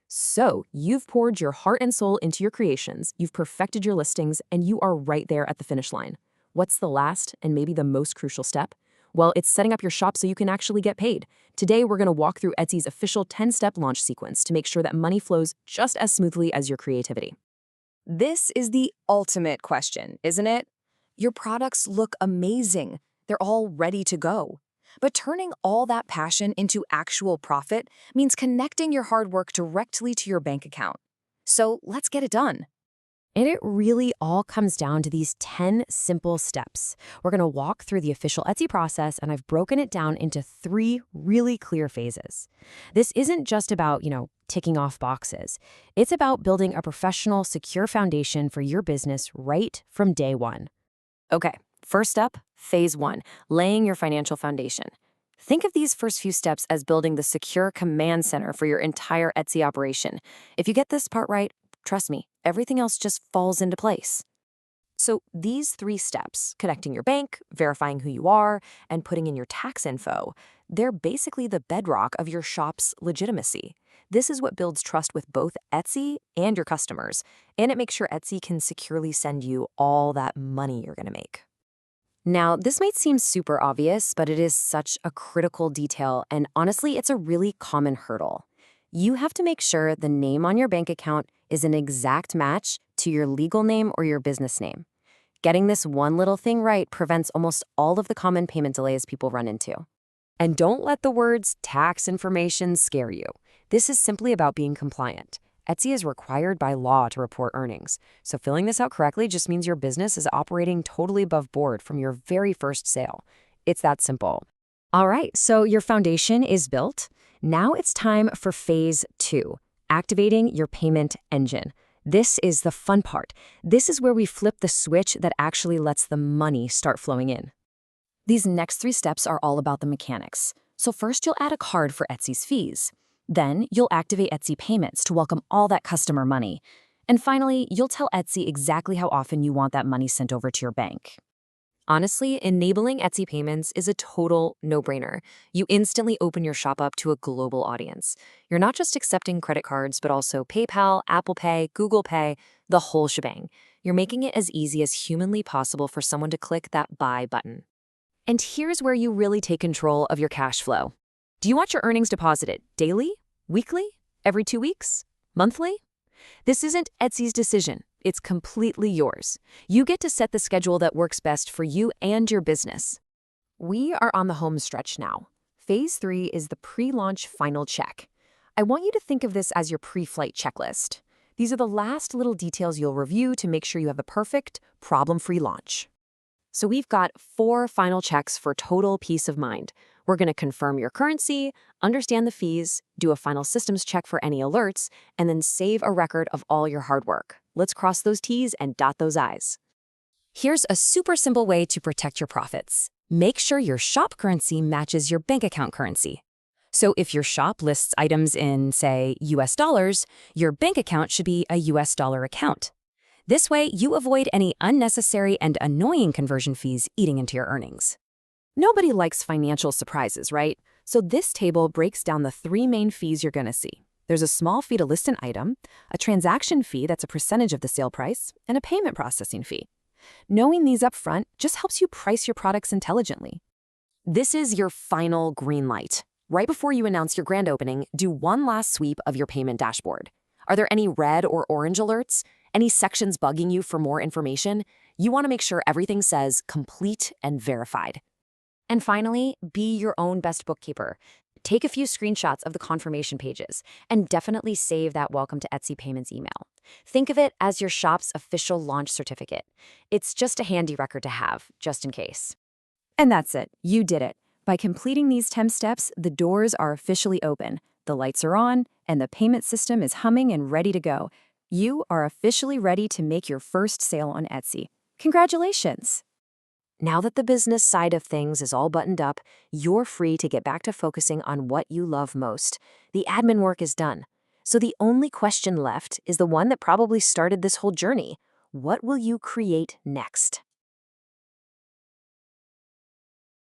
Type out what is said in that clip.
So, you've poured your heart and soul into your creations, you've perfected your listings, and you are right there at the finish line. What's the last and maybe the most crucial step? Well, it's setting up your shop so you can actually get paid. Today, we're going to walk through Etsy's official 10-step launch sequence to make sure that money flows just as smoothly as your creativity. This is the ultimate question, isn't it? Your products look amazing. They're all ready to go. But turning all that passion into actual profit means connecting your hard work directly to your bank account. So let's get it done. And it really all comes down to these 10 simple steps. We're going to walk through the official Etsy process, and I've broken it down into 3 really clear phases. This isn't just about, ticking off boxes. It's about building a professional, secure foundation for your business right from day one. Okay, first up, phase 1, laying your financial foundation. Think of these first few steps as building the secure command center for your entire Etsy operation. If you get this part right, trust me, everything else just falls into place. So these 3 steps, connecting your bank, verifying who you are, and putting in your tax info, they're basically the bedrock of your shop's legitimacy. This is what builds trust with both Etsy and your customers, and it makes sure Etsy can securely send you all that money you're going to make. Now, this might seem super obvious, but it is such a critical detail, and honestly, it's a really common hurdle. You have to make sure the name on your bank account is an exact match to your legal name or your business name. Getting this one little thing right prevents almost all of the common payment delays people run into. And don't let the words tax information scare you. This is simply about being compliant. Etsy is required by law to report earnings, so filling this out correctly just means your business is operating totally above board from your very first sale. It's that simple. All right, so your foundation is built. Now it's time for phase 2, activating your payment engine. This is the fun part. This is where we flip the switch that actually lets the money start flowing in. These next 3 steps are all about the mechanics. So first, you'll add a card for Etsy's fees. Then, you'll activate Etsy Payments to welcome all that customer money. And finally, you'll tell Etsy exactly how often you want that money sent over to your bank. Honestly, enabling Etsy Payments is a total no-brainer. You instantly open your shop up to a global audience. You're not just accepting credit cards, but also PayPal, Apple Pay, Google Pay, the whole shebang. You're making it as easy as humanly possible for someone to click that buy button. And here's where you really take control of your cash flow. Do you want your earnings deposited daily, weekly, every 2 weeks, monthly? This isn't Etsy's decision. It's completely yours. You get to set the schedule that works best for you and your business. We are on the home stretch now. Phase 3 is the pre-launch final check. I want you to think of this as your pre-flight checklist. These are the last little details you'll review to make sure you have the perfect, problem-free launch. So we've got 4 final checks for total peace of mind. We're going to confirm your currency, understand the fees, do a final systems check for any alerts, and then save a record of all your hard work. Let's cross those T's and dot those I's. Here's a super simple way to protect your profits. Make sure your shop currency matches your bank account currency. So if your shop lists items in, say, US dollars, your bank account should be a US dollar account. This way, you avoid any unnecessary and annoying conversion fees eating into your earnings. Nobody likes financial surprises, right? So this table breaks down the 3 main fees you're going to see. There's a small fee to list an item, a transaction fee that's a percentage of the sale price, and a payment processing fee. Knowing these up front just helps you price your products intelligently. This is your final green light. Right before you announce your grand opening, do one last sweep of your payment dashboard. Are there any red or orange alerts? Any sections bugging you for more information? You want to make sure everything says complete and verified. And finally, be your own best bookkeeper. Take a few screenshots of the confirmation pages, and definitely save that Welcome to Etsy Payments email. Think of it as your shop's official launch certificate. It's just a handy record to have, just in case. And that's it. You did it. By completing these 10 steps, the doors are officially open, the lights are on, and the payment system is humming and ready to go. You are officially ready to make your first sale on Etsy. Congratulations! Now that the business side of things is all buttoned up, you're free to get back to focusing on what you love most. The admin work is done. So the only question left is the one that probably started this whole journey. What will you create next?